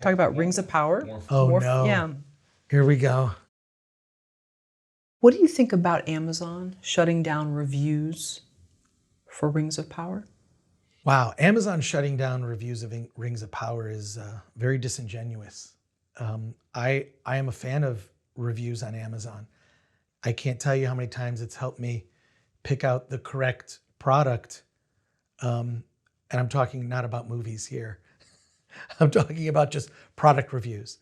Talk about Rings of Power. Oh no. Yeah. Here we go. What do you think about Amazon shutting down reviews for Rings of Power? Wow, Amazon shutting down reviews of Rings of Power is very disingenuous. I am a fan of reviews on Amazon. I can't tell you how many times it's helped me pick out the correct product. And I'm talking not about movies here. I'm talking about just product reviews.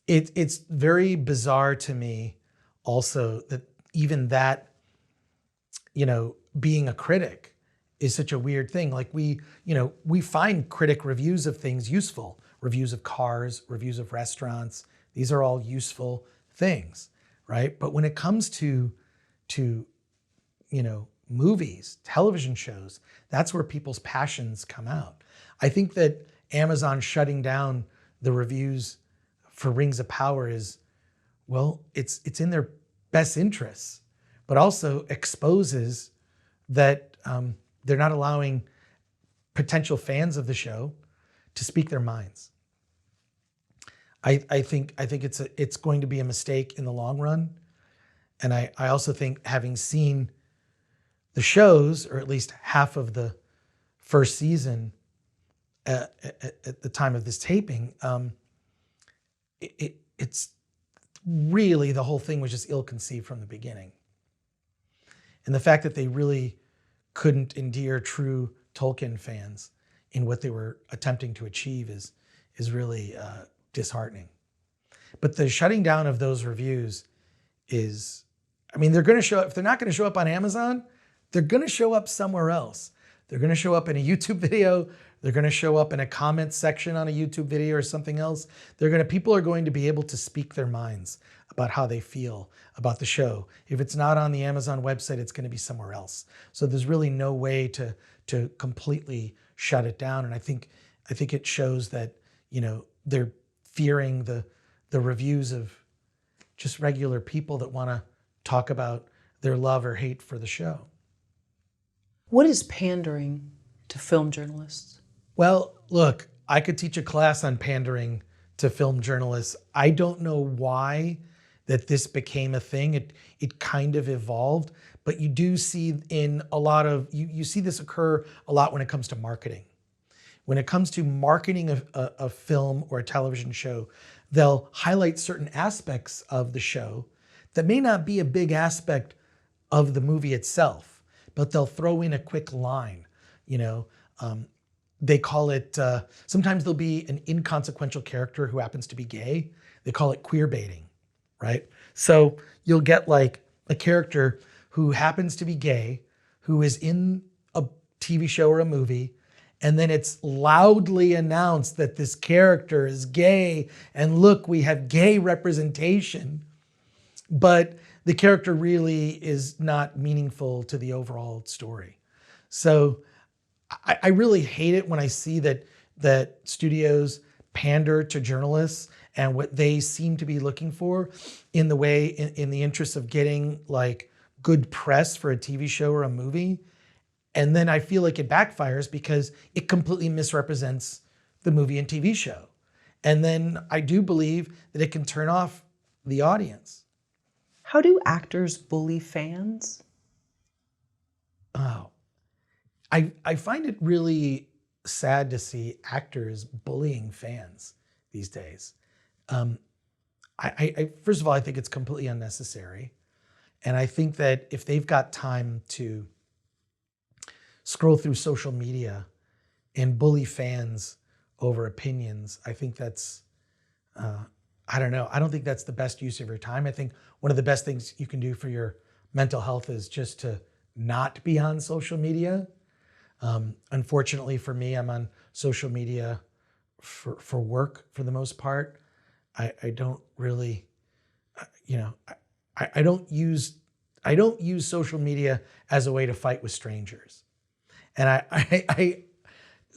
It's very bizarre to me also that even that, being a critic is such a weird thing. Like we find critic reviews of things useful. Reviews of cars, reviews of restaurants. These are all useful things, right? But when it comes to movies, television shows, that's where people's passions come out. I think that Amazon shutting down the reviews for Rings of Power is, well, it's in their best interests, but also exposes that they're not allowing potential fans of the show to speak their minds. I think it's going to be a mistake in the long run. And I also think, having seen the shows, or at least half of the first season at the time of this taping, it's really, the whole thing was just ill-conceived from the beginning. And the fact that they really couldn't endear true Tolkien fans in what they were attempting to achieve is really disheartening. But the shutting down of those reviews is, they're going to show up. If they're not going to show up on Amazon, they're going to show up somewhere else. They're going to show up in a YouTube video. They're going to show up in a comment section on a YouTube video or something else. People are going to be able to speak their minds about how they feel about the show. If it's not on the Amazon website, it's going to be somewhere else. So there's really no way to completely shut it down. And I think it shows that, they're fearing the reviews of just regular people that want to talk about their love or hate for the show. What is pandering to film journalists? Well, look, I could teach a class on pandering to film journalists. I don't know why that this became a thing. It kind of evolved, but you do see in a lot of, you see this occur a lot when it comes to marketing. When it comes to marketing a film or a television show, they'll highlight certain aspects of the show that may not be a big aspect of the movie itself, but they'll throw in a quick line, They call it, sometimes there'll be an inconsequential character who happens to be gay. They call it queer baiting, right? So you'll get like a character who happens to be gay, who is in a TV show or a movie, and then it's loudly announced that this character is gay, and look, we have gay representation, but the character really is not meaningful to the overall story. So I really hate it when I see that studios pander to journalists and what they seem to be looking for in the interest of getting like good press for a TV show or a movie. And then I feel like it backfires because it completely misrepresents the movie and TV show. And then I do believe that it can turn off the audience. How do actors bully fans? Oh, I find it really sad to see actors bullying fans these days. First of all, I think it's completely unnecessary. And I think that if they've got time to scroll through social media and bully fans over opinions, I think that's, I don't know. I don't think that's the best use of your time. I think one of the best things you can do for your mental health is just to not be on social media. Unfortunately for me, I'm on social media for work for the most part. I don't really, I don't use social media as a way to fight with strangers. And I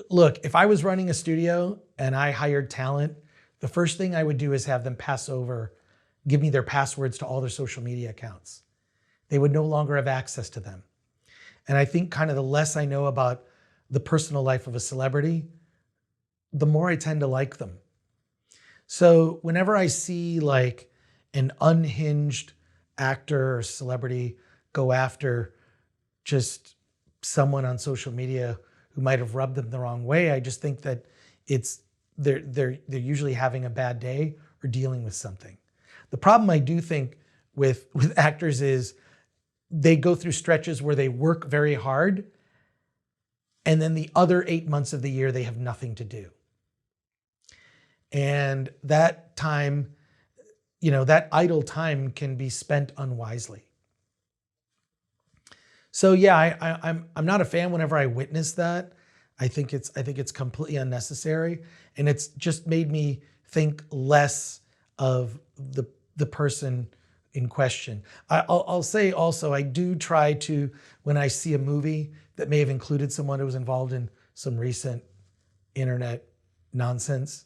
look, if I was running a studio and I hired talent, the first thing I would do is have them give me their passwords to all their social media accounts. They would no longer have access to them. And I think kind of the less I know about the personal life of a celebrity, the more I tend to like them. So whenever I see like an unhinged actor or celebrity go after just someone on social media who might have rubbed them the wrong way, I just think that it's they're usually having a bad day or dealing with something. The problem I do think with actors is they go through stretches where they work very hard, and then the other 8 months of the year they have nothing to do. And that time, that idle time can be spent unwisely. So yeah, I'm not a fan whenever I witness that. I think it's completely unnecessary, and it's just made me think less of the person in question. I'll say also, I do try to, when I see a movie that may have included someone who was involved in some recent internet nonsense,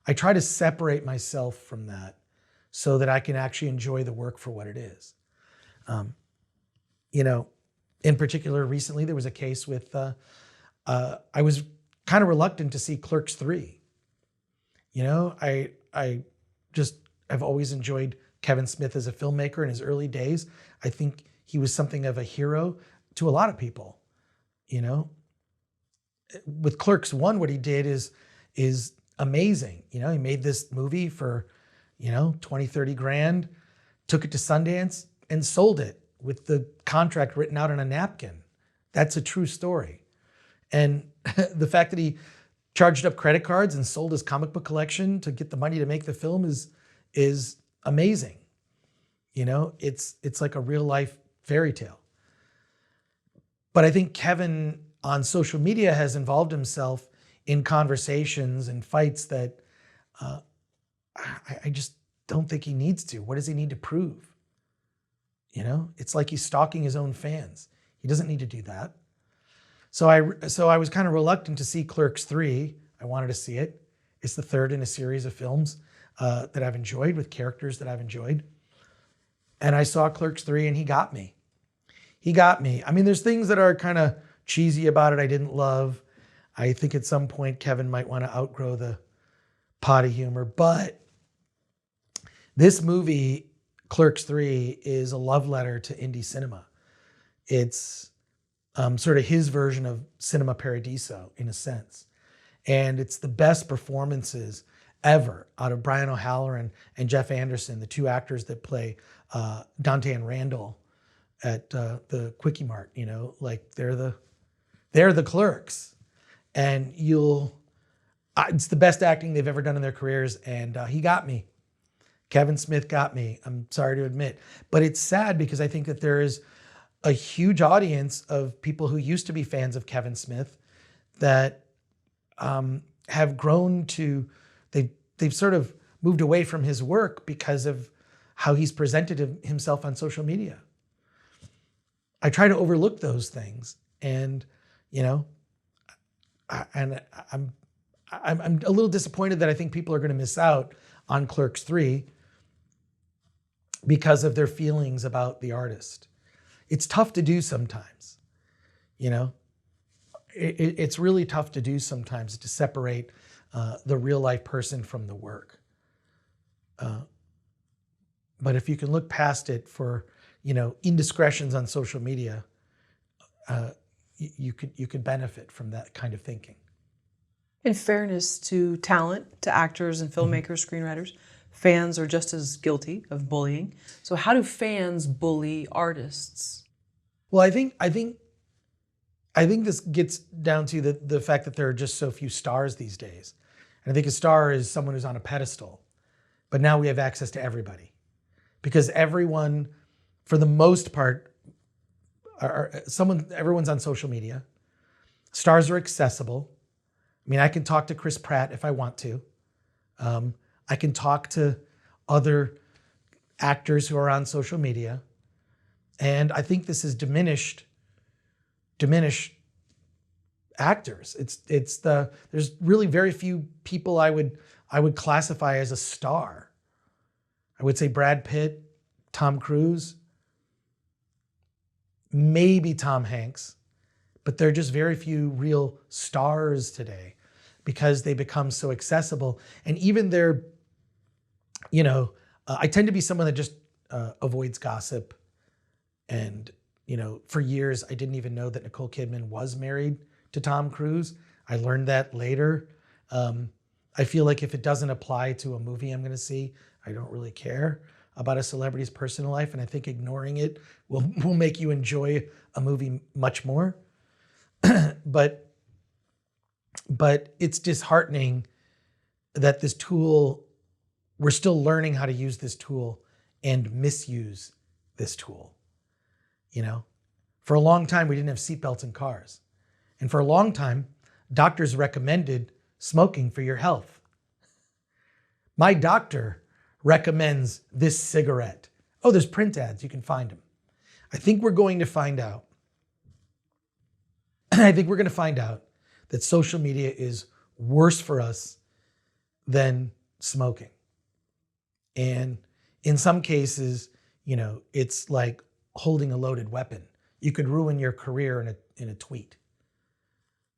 I try to separate myself from that so that I can actually enjoy the work for what it is. In particular, recently there was a case with, I was kind of reluctant to see Clerks 3. I just have always enjoyed Kevin Smith as a filmmaker in his early days. I think he was something of a hero to a lot of people. With Clerks 1, what he did is amazing. He made this movie for, 20, 30 grand, took it to Sundance and sold it with the contract written out on a napkin. That's a true story. And the fact that he charged up credit cards and sold his comic book collection to get the money to make the film is amazing. It's like a real life fairy tale. But I think Kevin on social media has involved himself in conversations and fights that I just don't think he needs to. What does he need to prove? It's like he's stalking his own fans. He doesn't need to do that. So I was kind of reluctant to see Clerks 3. I wanted to see it. It's the third in a series of films that I've enjoyed with characters that I've enjoyed. And I saw Clerks 3 and he got me. I mean, there's things that are kind of cheesy about it I didn't love. I think at some point Kevin might want to outgrow the potty humor, but this movie, Clerks 3, is a love letter to indie cinema. It's sort of his version of Cinema Paradiso in a sense. And it's the best performances ever out of Brian O'Halloran and Jeff Anderson, the two actors that play Dante and Randall at the Quickie Mart. Like they're the clerks. And it's the best acting they've ever done in their careers. And he got me. Kevin Smith got me, I'm sorry to admit. But it's sad because I think that there is a huge audience of people who used to be fans of Kevin Smith that have grown to, they've sort of moved away from his work because of how he's presented himself on social media. I try to overlook those things, and I'm a little disappointed that I think people are going to miss out on Clerks 3 because of their feelings about the artist. It's tough to do sometimes, It's really tough to do sometimes to separate the real life person from the work. But if you can look past it for, indiscretions on social media, you could benefit from that kind of thinking. In fairness to talent, to actors and filmmakers, screenwriters, fans are just as guilty of bullying. So how do fans bully artists? Well, I think this gets down to the fact that there are just so few stars these days. And I think a star is someone who's on a pedestal. But now we have access to everybody. Because everyone, for the most part, everyone's on social media. Stars are accessible. I mean, I can talk to Chris Pratt if I want to. I can talk to other actors who are on social media. And I think this has diminished actors. There's really very few people I would classify as a star. I would say Brad Pitt, Tom Cruise, maybe Tom Hanks, but there are just very few real stars today. because they become so accessible. And even their, I tend to be someone that just avoids gossip. And, for years, I didn't even know that Nicole Kidman was married to Tom Cruise. I learned that later. I feel like if it doesn't apply to a movie I'm going to see, I don't really care about a celebrity's personal life. And I think ignoring it will make you enjoy a movie much more. But it's disheartening that this tool, we're still learning how to use this tool and misuse this tool. For a long time, we didn't have seatbelts in cars. And for a long time, doctors recommended smoking for your health. My doctor recommends this cigarette. Oh, there's print ads, you can find them. I think we're going to find out. That social media is worse for us than smoking. And in some cases, it's like holding a loaded weapon. You could ruin your career in a tweet.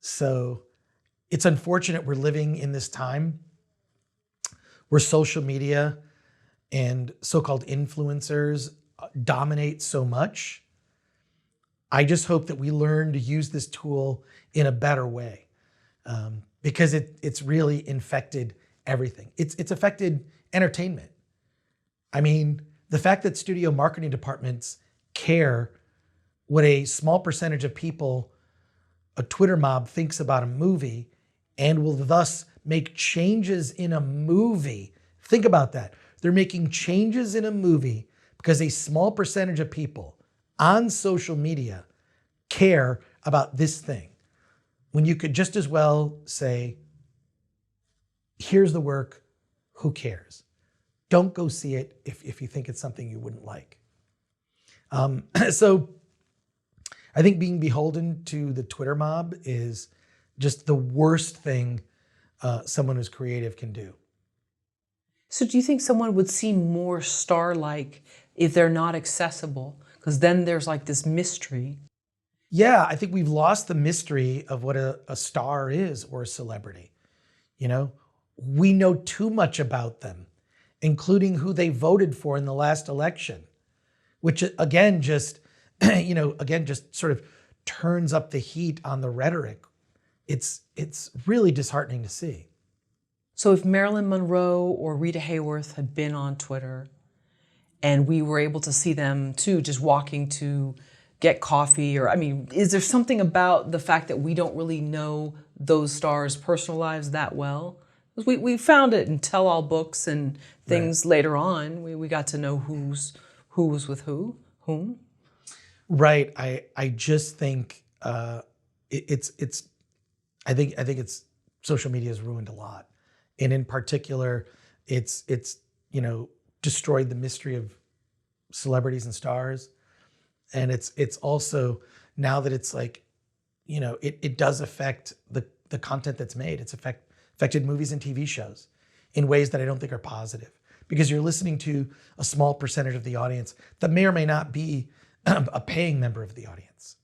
So it's unfortunate we're living in this time where social media and so-called influencers dominate so much. I just hope that we learn to use this tool in a better way, because it's really infected everything. It's affected entertainment. I mean, the fact that studio marketing departments care what a small percentage of people, a Twitter mob, thinks about a movie and will thus make changes in a movie. Think about that. They're making changes in a movie because a small percentage of people on social media care about this thing, when you could just as well say, here's the work, who cares? Don't go see it if you think it's something you wouldn't like. So I think being beholden to the Twitter mob is just the worst thing someone who's creative can do. So do you think someone would seem more star-like if they're not accessible? Because then there's like this mystery. Yeah, I think we've lost the mystery of what a star is or a celebrity. We know too much about them, including who they voted for in the last election, which again just sort of turns up the heat on the rhetoric. It's really disheartening to see. So if Marilyn Monroe or Rita Hayworth had been on Twitter and we were able to see them too, just walking to get coffee, is there something about the fact that we don't really know those stars' personal lives that well? We found it in tell-all books and things later on. We got to know who was with whom. Right. I just think I think it's social media has ruined a lot, and in particular, it's destroyed the mystery of celebrities and stars, and it's also, now that it's like, it does affect the content that's made. It's affected movies and TV shows in ways that I don't think are positive, because you're listening to a small percentage of the audience that may or may not be a paying member of the audience.